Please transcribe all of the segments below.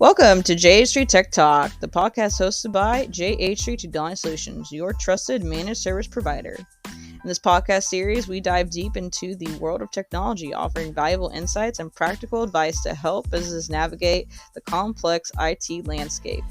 Welcome to JH3 Tech Talk, the podcast hosted by JH3 Technology Solutions, your trusted managed service provider. In this podcast series, we dive deep into the world of technology, offering valuable insights and practical advice to help businesses navigate the complex IT landscape.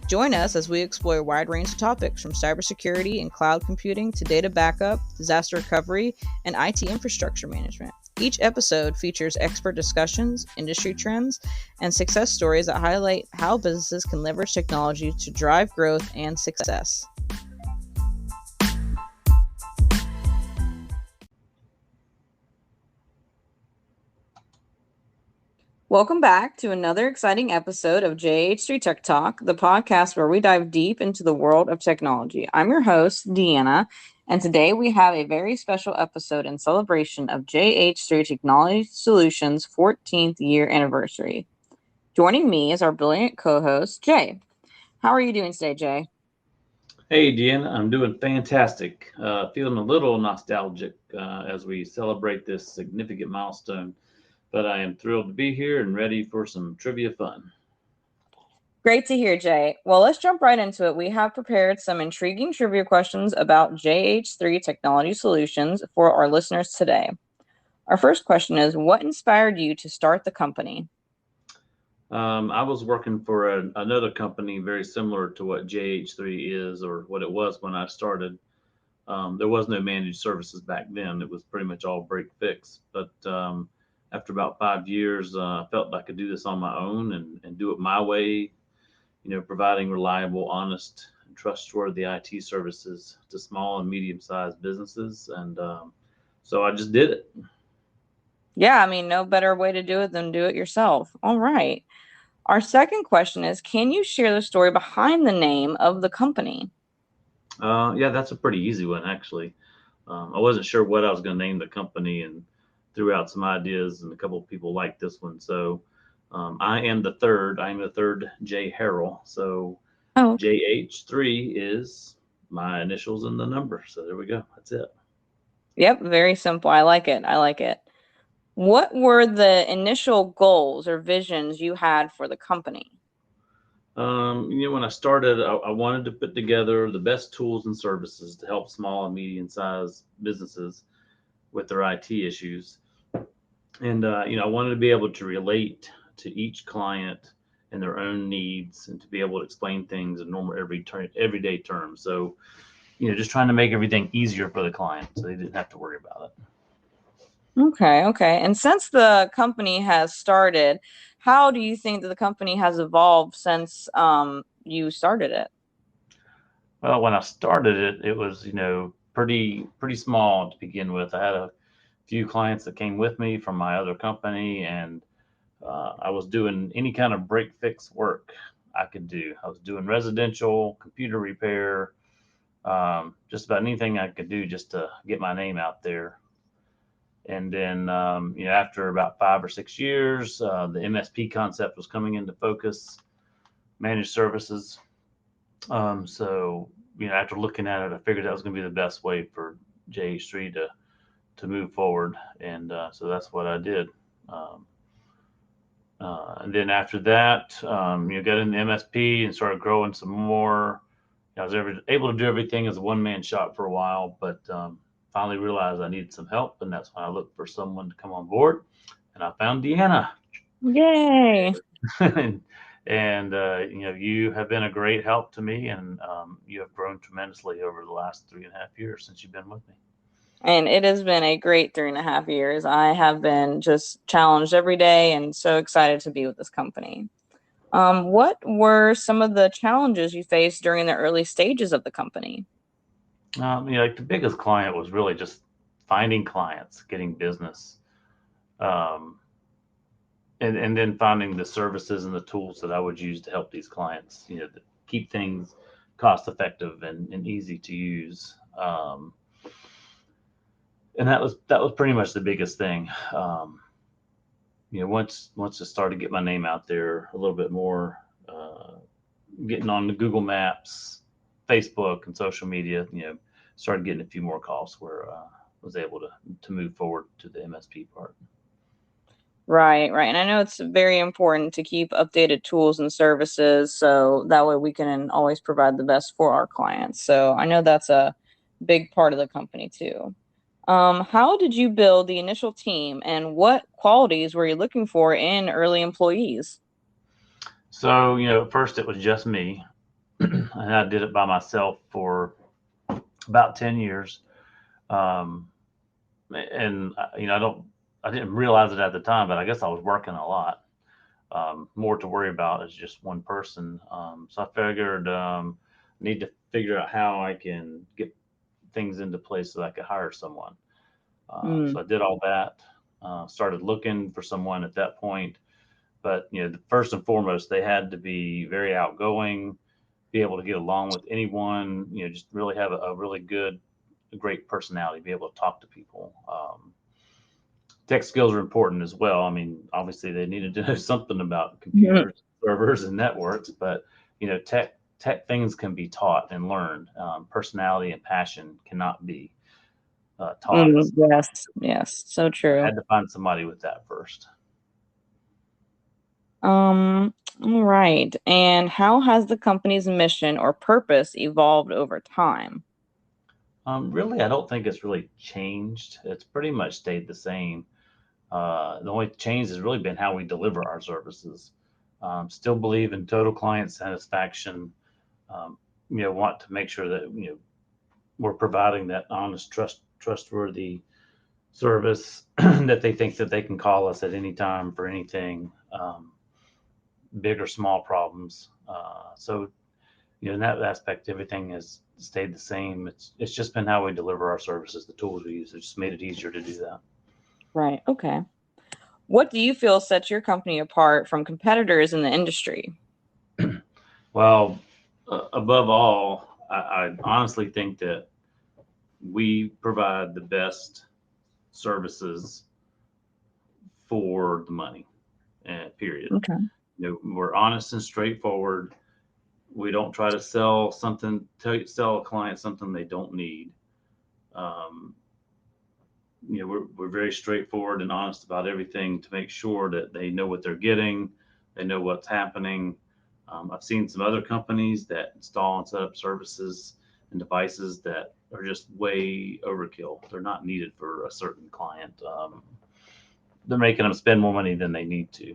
Join us as we explore a wide range of topics from cybersecurity and cloud computing to data backup, disaster recovery, and IT infrastructure management. Each episode features expert discussions, industry trends, and success stories that highlight how businesses can leverage technology to drive growth and success. Welcome back to another exciting episode of JH3 Tech Talk, the podcast where we dive deep into the world of technology. I'm your host, Deanna, and today we have a very special episode in celebration of JH3 Technology Solutions' 14th year anniversary. Joining me is our brilliant co-host, Jay. How are you doing today, Jay? Hey, Deanna, I'm doing fantastic. Feeling a little nostalgic as we celebrate this significant milestone, but I am thrilled to be here and ready for some trivia fun. Great to hear, Jay. Well, let's jump right into it. We have prepared some intriguing trivia questions about JH3 Technology Solutions for our listeners today. Our first question is, what inspired you to start the company? I was working for another company very similar to what JH3 is or what it was when I started. There was no managed services back then. It was pretty much all break fix. But after about 5 years, I felt I could do this on my own and do it my way, providing reliable, honest, and trustworthy IT services to small and medium-sized businesses. And so I just did it. Yeah, I mean, no better way to do it than do it yourself. All right. Our second question is, can you share the story behind the name of the company? Yeah, that's a pretty easy one, actually. I wasn't sure what I was going to name the company and threw out some ideas, and a couple of people liked this one. So I am the third. I am the third J. Harrell. So Oh, JH3 is my initials and the number. So there we go. That's it. yep, very simple. I like it. I like it. What were the initial goals or visions you had for the company? When I started, I wanted to put together the best tools and services to help small and medium sized businesses with their IT issues. And, I wanted to be able to relate to each client and their own needs and to be able to explain things in normal everyday terms. So, just trying to make everything easier for the client so they didn't have to worry about it. Okay, okay. And since the company has started, how do you think that the company has evolved since you started it? Well, when I started it, it was, pretty small to begin with. I had a few clients that came with me from my other company, and I was doing any kind of break fix work I could do. I was doing residential, computer repair, just about anything I could do just to get my name out there. And then, after about 5 or 6 years, the MSP concept was coming into focus, managed services. So, after looking at it, I figured that was going to be the best way for JH3 to move forward. And so that's what I did. Um, and then after that, got into MSP and started growing some more. I was able to do everything as a one-man shop for a while, but finally realized I needed some help, and that's when I looked for someone to come on board, and I found Deanna. Yay. And you have been a great help to me, and you have grown tremendously over the last 3.5 years since you've been with me. And it has been a great 3.5 years. I have been just challenged every day and so excited to be with this company. What were some of the challenges you faced during the early stages of the company? Like the biggest client was really just finding clients, getting business, um, and then finding the services and the tools that I would use to help these clients, to keep things cost effective and easy to use. And that was pretty much the biggest thing. Once I started to get my name out there a little bit more, getting on the Google Maps, Facebook, and social media, started getting a few more calls where I was able to move forward to the MSP part. Right, right. And I know it's very important to keep updated tools and services so that way we can always provide the best for our clients. So I know that's a big part of the company too. How did you build the initial team and what qualities were you looking for in early employees? So, at first it was just me, and I did it by myself for about 10 years. Um, and I didn't realize it at the time, but I guess I was working a lot, more to worry about as just one person. So I figured, need to figure out how I can get things into place so that I could hire someone. So Mm, I did all that, started looking for someone at that point. But, first and foremost, they had to be very outgoing, be able to get along with anyone, just really have a really good, a great personality, be able to talk to people. Tech skills are important as well. I mean, obviously they needed to know something about mhm. computers, servers, and networks, but tech things can be taught and learned. Personality and passion cannot be taught. Mm, So yes, yes, so I true. had to find somebody with that first. All right. And how has the company's mission or purpose evolved over time? Really, I don't think it's really changed. It's pretty much stayed the same. The only change has really been how we deliver our services. Still believe in total client satisfaction. Um, want to make sure that we're providing that honest, trustworthy service that they think that they can call us at any time for anything, big or small problems. So in that aspect, everything has stayed the same. It's just been how we deliver our services, the tools we use. It just made it easier to do that. Right. Okay. What do you feel sets your company apart from competitors in the industry? Well, above all, I honestly think that we provide the best services for the money. Period. Okay. We're honest and straightforward. We don't try to sell a client something they don't need. Um, we're very straightforward and honest about everything to make sure that they know what they're getting, they know what's happening. I've seen some other companies that install and set up services and devices that are just way overkill. They're not needed for a certain client. They're making them spend more money than they need to.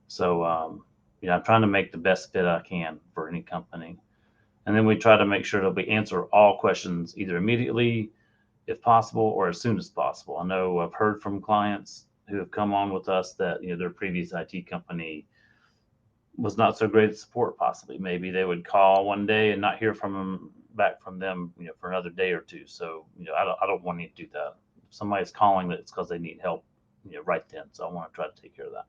So, I'm trying to make the best fit I can for any company. And then we try to make sure that we answer all questions either immediately, if possible, or as soon as possible. I know I've heard from clients who have come on with us that their previous IT company was not so great at support. Possibly, maybe they would call one day and not hear from them back from them, for another day or two. So, I don't want to do that. If somebody's calling, that it's because they need help, right then. So I want to try to take care of that.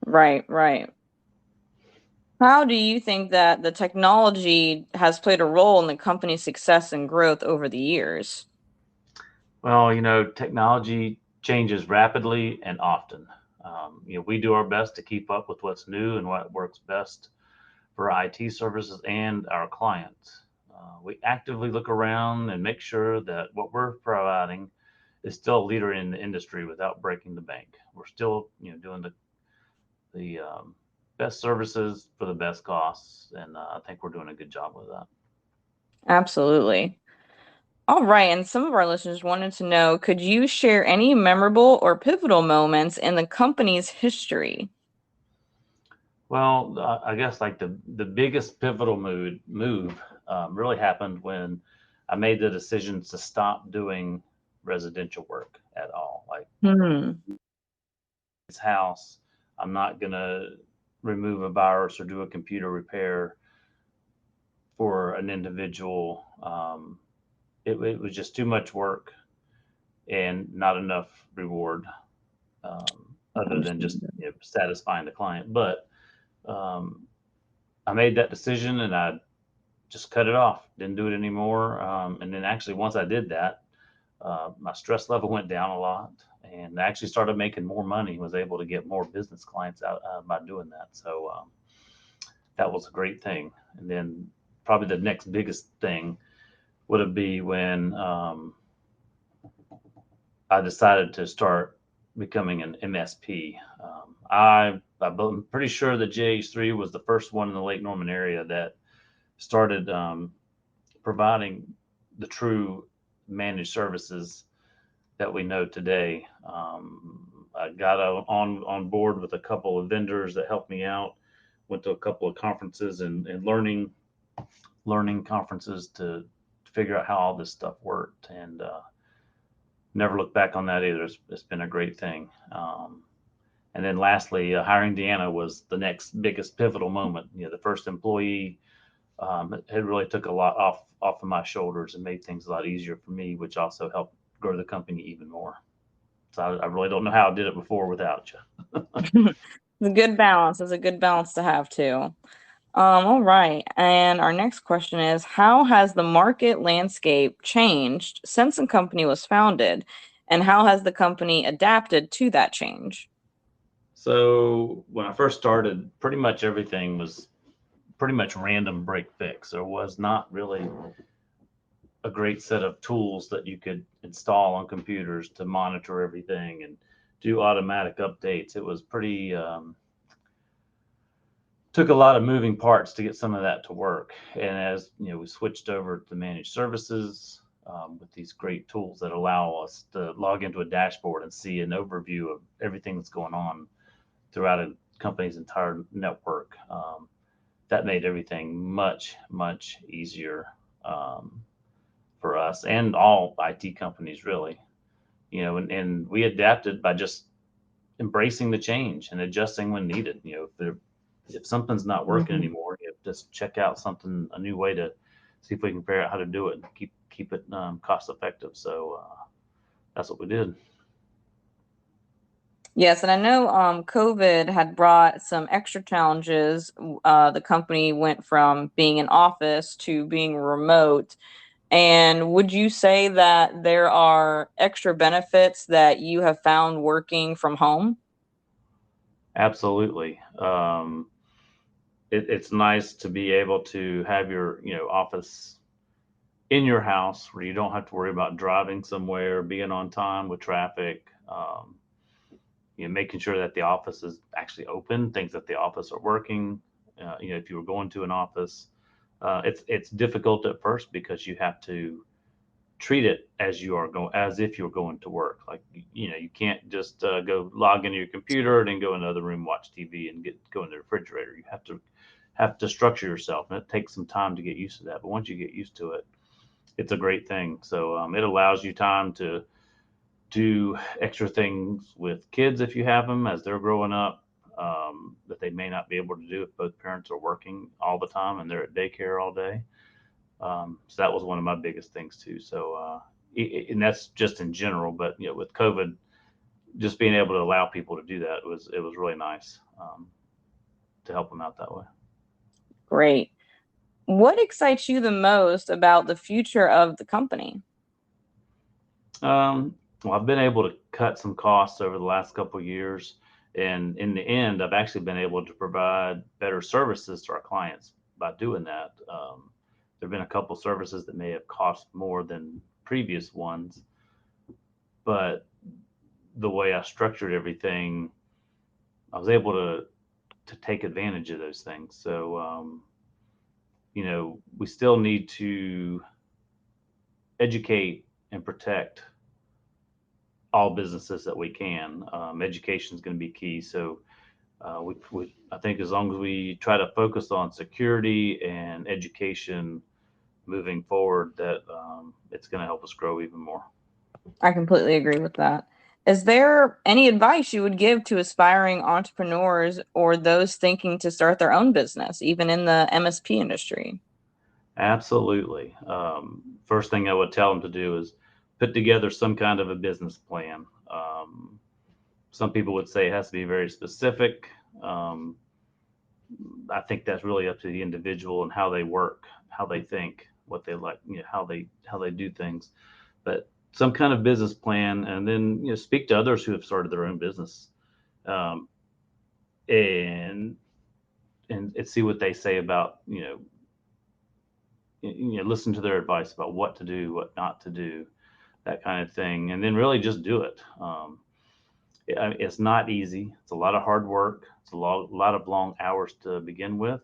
Right, right. How do you think that the technology has played a role in the company's success and growth over the years? Well, technology changes rapidly and often. We do our best to keep up with what's new and what works best for IT services and our clients. We actively look around and make sure that what we're providing is still a leader in the industry without breaking the bank. We're still, doing the best services for the best costs, and I think we're doing a good job with that. Absolutely. All right. And some of our listeners wanted to know, could you share any memorable or pivotal moments in the company's history? Well, I guess like the biggest pivotal move really happened when I made the decision to stop doing residential work at all. Like Hmm. this house, I'm not gonna remove a virus or do a computer repair for an individual. It was just too much work and not enough reward, other than just Understood. satisfying the client. But um, I made that decision and I just cut it off. Didn't do it anymore. And then actually, once I did that, my stress level went down a lot, and I actually started making more money. Was able to get more business clients out by doing that. So that was a great thing. And then probably the next biggest thing would have be when I decided to start becoming an MSP. I'm pretty sure that JH3 was the first one in the Lake Norman area that started providing the true managed services that we know today. I got on board with a couple of vendors that helped me out. Went to a couple of conferences and learning conferences to figure out how all this stuff worked, and never looked back on that either. It's been a great thing. And then lastly, hiring Deanna was the next biggest pivotal moment. The first employee, it really took a lot off of my shoulders and made things a lot easier for me, which also helped grow the company even more. So I really don't know how I did it before without you. It's a good balance. It's a good balance to have too. All right. And our next question is, how has the market landscape changed since the company was founded, and how has the company adapted to that change? So when I first started, pretty much everything was pretty much random break fix. There was not really a great set of tools that you could install on computers to monitor everything and do automatic updates. It was pretty took a lot of moving parts to get some of that to work. And as we switched over to managed services with these great tools that allow us to log into a dashboard and see an overview of everything that's going on throughout a company's entire network. That made everything much easier for us and all IT companies, really. And we adapted by just embracing the change and adjusting when needed. If something's not working anymore, just check out a new way to see if we can figure out how to do it and keep it cost effective. So that's what we did. Yes, and I know COVID had brought some extra challenges. The company went from being in office to being remote. And would you say that there are extra benefits that you have found working from home? Absolutely. It's nice to be able to have your office in your house where you don't have to worry about driving somewhere, being on time with traffic. Making sure that the office is actually open, things that the office are working. If you were going to an office, it's difficult at first because you have to treat it as if you're going to work. Like you can't just go log into your computer and then go in another room, watch TV, and go in the refrigerator. You have to structure yourself, and it takes some time to get used to that. But once you get used to it, it's a great thing. So it allows you time to do extra things with kids if you have them as they're growing up, that they may not be able to do if both parents are working all the time and they're at daycare all day. So that was one of my biggest things too. So, and that's just in general, but with COVID, just being able to allow people to do that was really nice to help them out that way. Great. What excites you the most about the future of the company? Well, I've been able to cut some costs over the last couple of years, and in the end, I've actually been able to provide better services to our clients by doing that. There have been a couple services that may have cost more than previous ones, but the way I structured everything, I was able to take advantage of those things. So, we still need to educate and protect all businesses that we can. Education is going to be key. So, I think as long as we try to focus on security and education moving forward, that it's going to help us grow even more. I completely agree with that. Is there any advice you would give to aspiring entrepreneurs or those thinking to start their own business, even in the MSP industry? Absolutely. First thing I would tell them to do is put together some kind of a business plan. Some people would say it has to be very specific. Um, I think that's really up to the individual and how they work, how they think, what they like, how they do things. But some kind of business plan, and then speak to others who have started their own business, um, and and see what they say about listen to their advice about what to do, what not to do, that kind of thing, and then really just do it. It's not easy. It's a lot of hard work. It's a lot of long hours to begin with.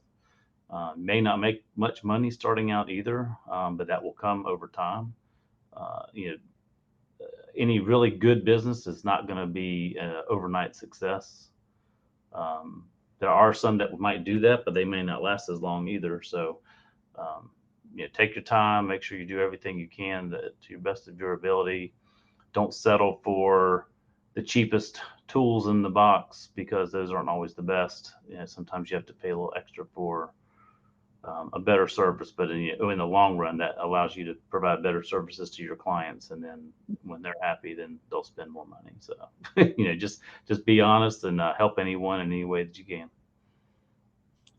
May not make much money starting out either, but that will come over time. You know, any really good business is not going to be an overnight success. Um, there are some that might do that, but they may not last as long either. So, um, take your time, make sure you do everything you can to your best of your ability. Don't settle for the cheapest tools in the box because those aren't always the best. Sometimes you have to pay a little extra for a better service, but in the long run, that allows you to provide better services to your clients, and then when they're happy, then they'll spend more money. So, just be honest and help anyone in any way that you can.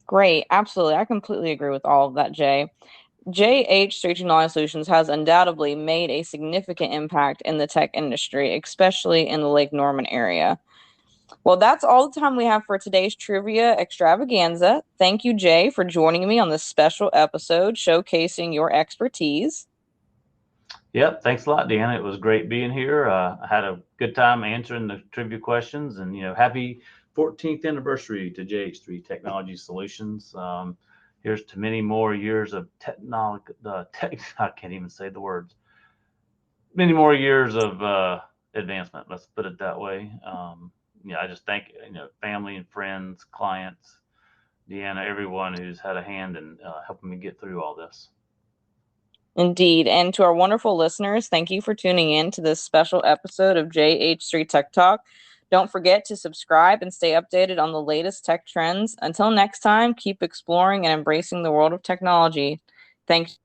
Great. Absolutely. I completely agree with all of that, Jay. JH3 Technology Solutions has undoubtedly made a significant impact in the tech industry, especially in the Lake Norman area. Well, that's all the time we have for today's trivia extravaganza. Thank you, Jay, for joining me on this special episode showcasing your expertise. Yep, thanks a lot, Deanna. It was great being here. I had a good time answering the trivia questions, and happy 14th anniversary to JH3 Technology Solutions. Here's to many more years of technology. I can't even say the words. Many more years of advancement. Let's put it that way. I just thank family and friends, clients, Deanna, everyone who's had a hand in helping me get through all this. Indeed. And to our wonderful listeners, thank you for tuning in to this special episode of JH3 Tech Talk. Don't forget to subscribe and stay updated on the latest tech trends. Until next time, keep exploring and embracing the world of technology. Thanks.